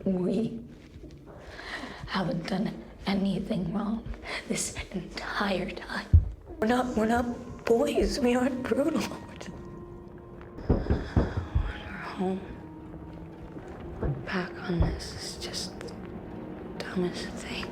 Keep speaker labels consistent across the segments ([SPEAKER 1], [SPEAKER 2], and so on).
[SPEAKER 1] We haven't done anything wrong this entire time. We're not boys. We aren't brutal. We're home. Look back on this is just the dumbest thing.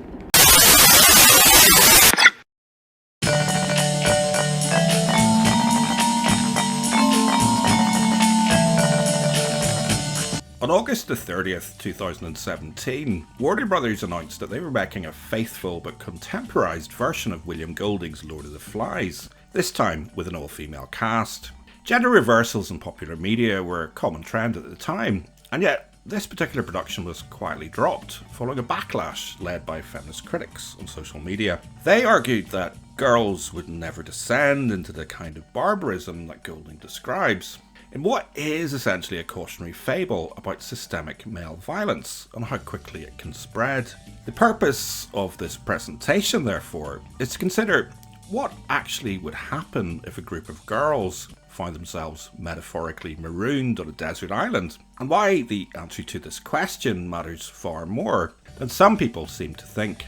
[SPEAKER 2] On August the 30th, 2017, Warner Brothers announced that they were making a faithful but contemporised version of William Golding's Lord of the Flies, this time with an all-female cast. Gender reversals in popular media were a common trend at the time, and yet this particular production was quietly dropped following a backlash led by feminist critics on social media. They argued that girls would never descend into the kind of barbarism that Golding describes, in what is essentially a cautionary fable about systemic male violence and how quickly it can spread. The purpose of this presentation, therefore, is to consider what actually would happen if a group of girls find themselves metaphorically marooned on a desert island, and why the answer to this question matters far more than some people seem to think.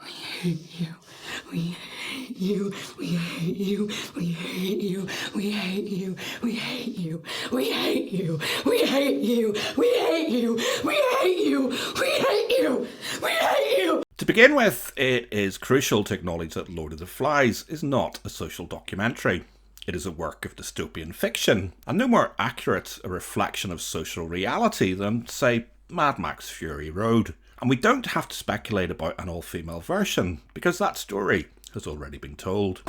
[SPEAKER 3] We hate you. We hate you. We hate you. We hate you. We hate you. We hate you. We hate you. We hate you. We hate you. We hate you. We hate you. We hate you.
[SPEAKER 2] To begin with, it is crucial to acknowledge that Lord of the Flies is not a social documentary. It is a work of dystopian fiction, and no more accurate a reflection of social reality than, say, Mad Max Fury Road. And we don't have to speculate about an all-female version, because that story has already been told.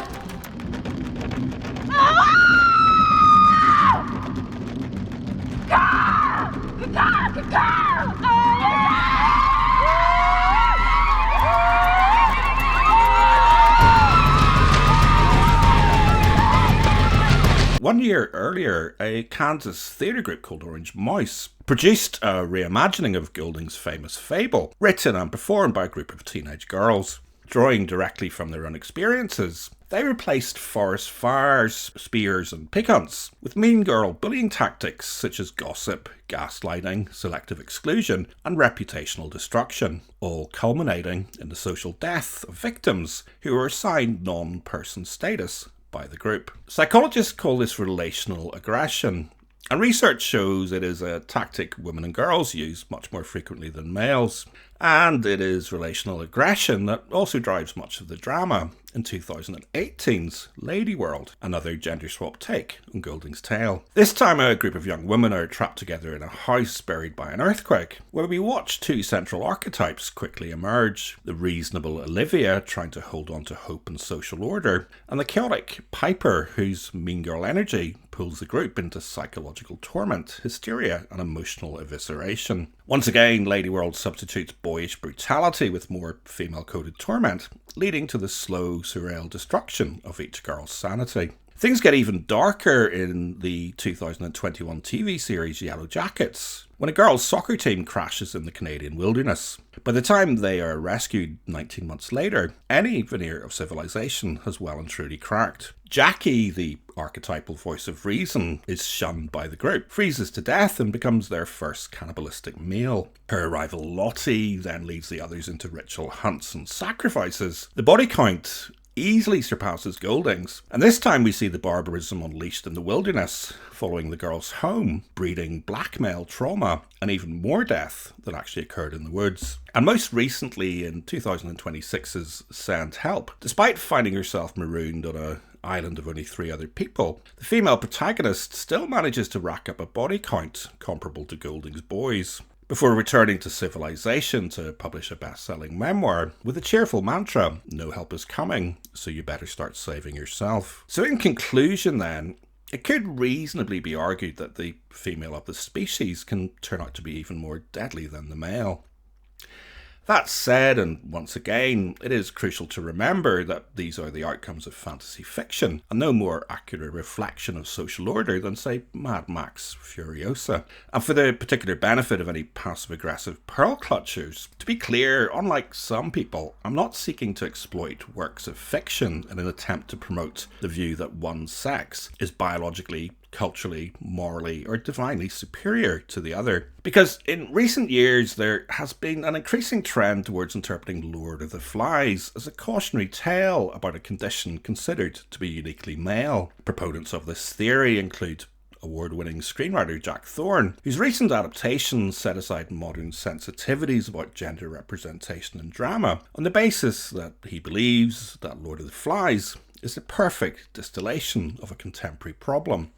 [SPEAKER 2] One year earlier, a Kansas theatre group called Orange Mouse produced a reimagining of Golding's famous fable, written and performed by a group of teenage girls. Drawing directly from their own experiences, they replaced forest fires, spears and pig-hunts with mean girl bullying tactics such as gossip, gaslighting, selective exclusion and reputational destruction, all culminating in the social death of victims who were assigned non-person status by the group. Psychologists call this relational aggression, and research shows it is a tactic women and girls use much more frequently than males. And it is relational aggression that also drives much of the drama in 2018's Lady World, another gender swap take on Golding's tale. This time a group of young women are trapped together in a house buried by an earthquake, where we watch two central archetypes quickly emerge: the reasonable Olivia trying to hold on to hope and social order, and the chaotic Piper whose mean girl energy pulls the group into psychological torment, hysteria and emotional evisceration. Once again, Lady World substitutes boyish brutality with more female-coded torment, leading to the slow, surreal destruction of each girl's sanity. Things get even darker in the 2021 TV series Yellow Jackets, when a girls' soccer team crashes in the Canadian wilderness. By the time they are rescued 19 months later, any veneer of civilization has well and truly cracked. Jackie, the archetypal voice of reason, is shunned by the group, freezes to death and becomes their first cannibalistic meal. Her rival Lottie then leads the others into ritual hunts and sacrifices. The body count easily surpasses Golding's, and this time we see the barbarism unleashed in the wilderness, following the girls home, breeding blackmail, trauma, and even more death than actually occurred in the woods. And most recently in 2026's Send Help, despite finding herself marooned on an island of only 3 other people, the female protagonist still manages to rack up a body count comparable to Golding's boys, before returning to civilization to publish a best-selling memoir with a cheerful mantra: no help is coming, so you better start saving yourself. So in conclusion then, it could reasonably be argued that the female of the species can turn out to be even more deadly than the male. That said, and once again, it is crucial to remember that these are the outcomes of fantasy fiction, and no more accurate reflection of social order than, say, Mad Max Furiosa. And for the particular benefit of any passive-aggressive pearl clutchers, to be clear, unlike some people, I'm not seeking to exploit works of fiction in an attempt to promote the view that one sex is biologically culturally, morally, or divinely superior to the other. Because in recent years, there has been an increasing trend towards interpreting Lord of the Flies as a cautionary tale about a condition considered to be uniquely male. Proponents of this theory include award-winning screenwriter Jack Thorne, whose recent adaptations set aside modern sensitivities about gender representation in drama on the basis that he believes that Lord of the Flies is the perfect distillation of a contemporary problem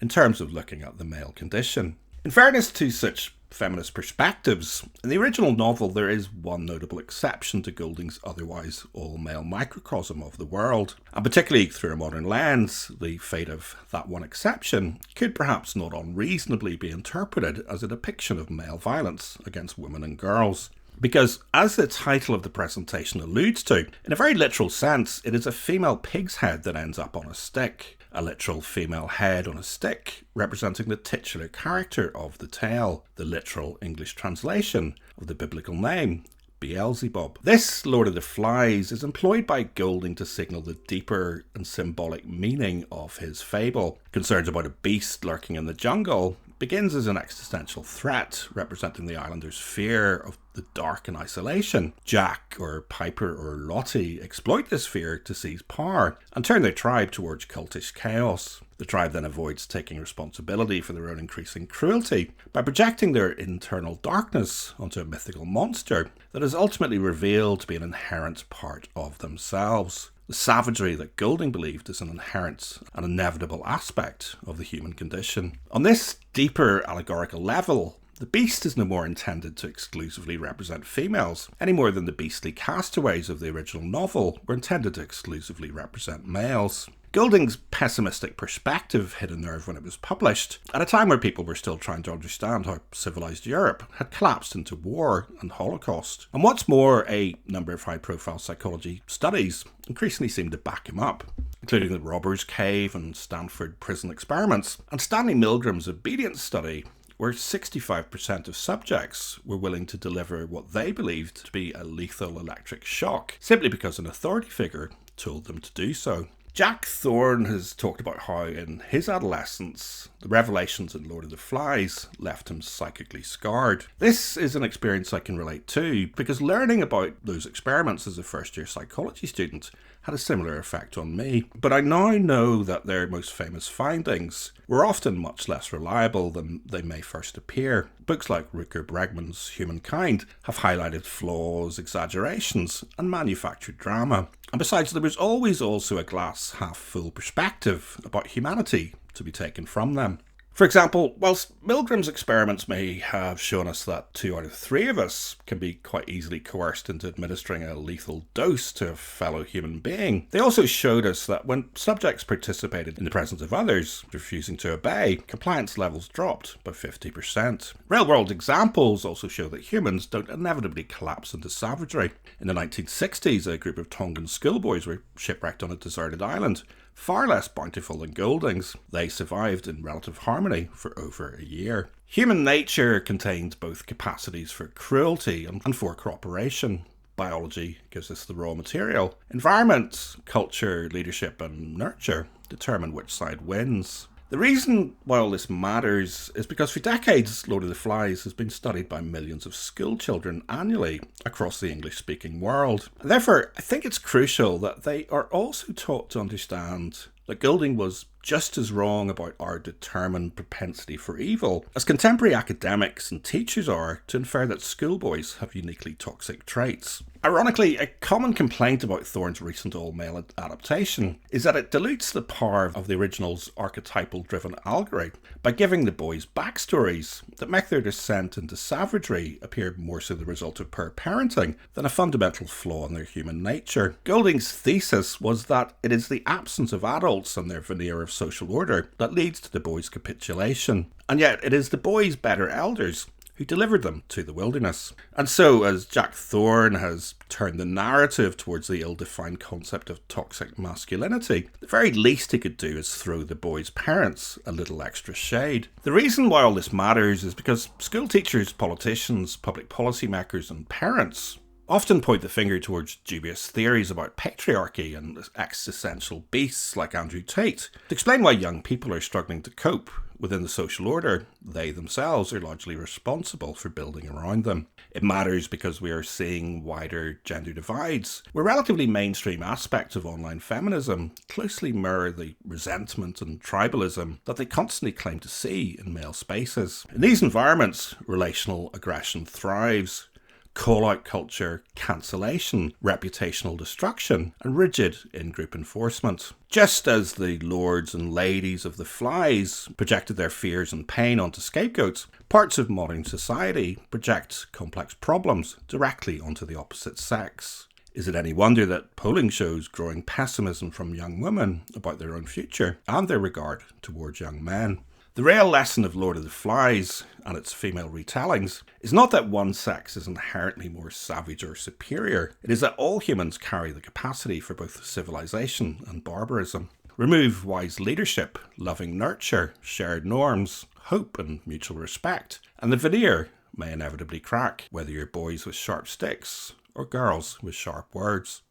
[SPEAKER 2] in terms of looking at the male condition. In fairness to such feminist perspectives, in the original novel there is one notable exception to Goulding's otherwise all-male microcosm of the world, and particularly through a modern lens, the fate of that one exception could perhaps not unreasonably be interpreted as a depiction of male violence against women and girls. Because, as the title of the presentation alludes to, in a very literal sense, it is a female pig's head that ends up on a stick. A literal female head on a stick, representing the titular character of the tale, the literal English translation of the biblical name, Beelzebub. This Lord of the Flies is employed by Goulding to signal the deeper and symbolic meaning of his fable. Concerns about a beast lurking in the jungle begins as an existential threat, representing the islanders' fear of the dark and isolation. Jack, or Piper, or Lottie exploit this fear to seize power and turn their tribe towards cultish chaos. The tribe then avoids taking responsibility for their own increasing cruelty by projecting their internal darkness onto a mythical monster that is ultimately revealed to be an inherent part of themselves. The savagery that Goulding believed is an inherent and inevitable aspect of the human condition. On this deeper allegorical level, the beast is no more intended to exclusively represent females, any more than the beastly castaways of the original novel were intended to exclusively represent males. Goulding's pessimistic perspective hit a nerve when it was published, at a time where people were still trying to understand how civilised Europe had collapsed into war and Holocaust. And what's more, a number of high-profile psychology studies increasingly seemed to back him up, including the Robbers Cave and Stanford prison experiments, and Stanley Milgram's obedience study, where 65% of subjects were willing to deliver what they believed to be a lethal electric shock, simply because an authority figure told them to do so. Jack Thorne has talked about how in his adolescence, the revelations in Lord of the Flies left him psychically scarred. This is an experience I can relate to, because learning about those experiments as a first-year psychology student had a similar effect on me. But I now know that their most famous findings were often much less reliable than they may first appear. Books like Rutger Bregman's Humankind have highlighted flaws, exaggerations, and manufactured drama. And besides, there was always also a glass half full perspective about humanity to be taken from them. For example, whilst Milgram's experiments may have shown us that 2 out of 3 of us can be quite easily coerced into administering a lethal dose to a fellow human being, they also showed us that when subjects participated in the presence of others, refusing to obey, compliance levels dropped by 50%. Real-world examples also show that humans don't inevitably collapse into savagery. In the 1960s, a group of Tongan schoolboys were shipwrecked on a deserted island, far less bountiful than Goulding's. They survived in relative harmony for over a year. Human nature contains both capacities for cruelty and for cooperation. Biology gives us the raw material. Environment, culture, leadership and nurture determine which side wins. The reason why all this matters is because for decades, Lord of the Flies has been studied by millions of school children annually across the English-speaking world. And therefore, I think it's crucial that they are also taught to understand that Goulding was just as wrong about our determined propensity for evil as contemporary academics and teachers are to infer that schoolboys have uniquely toxic traits. Ironically, a common complaint about Thorne's recent all-male adaptation is that it dilutes the power of the original's archetypal-driven allegory by giving the boys backstories that make their descent into savagery appear more so the result of poor parenting than a fundamental flaw in their human nature. Goulding's thesis was that it is the absence of adults and their veneer of social order that leads to the boys' capitulation, and yet it is the boys' better elders who delivered them to the wilderness. And so, as Jack Thorne has turned the narrative towards the ill-defined concept of toxic masculinity, the very least he could do is throw the boys' parents a little extra shade. The reason why all this matters is because school teachers, politicians, public policy makers and parents often point the finger towards dubious theories about patriarchy and existential beasts like Andrew Tate to explain why young people are struggling to cope within the social order they themselves are largely responsible for building around them. It matters because we are seeing wider gender divides, where relatively mainstream aspects of online feminism closely mirror the resentment and tribalism that they constantly claim to see in male spaces. In these environments, relational aggression thrives. Call-out culture, cancellation, reputational destruction, and rigid in-group enforcement. Just as the lords and ladies of the flies projected their fears and pain onto scapegoats, parts of modern society project complex problems directly onto the opposite sex. Is it any wonder that polling shows growing pessimism from young women about their own future and their regard towards young men? The real lesson of Lord of the Flies and its female retellings is not that one sex is inherently more savage or superior. It is that all humans carry the capacity for both civilization and barbarism. Remove wise leadership, loving nurture, shared norms, hope and mutual respect, and the veneer may inevitably crack, whether you're boys with sharp sticks or girls with sharp words.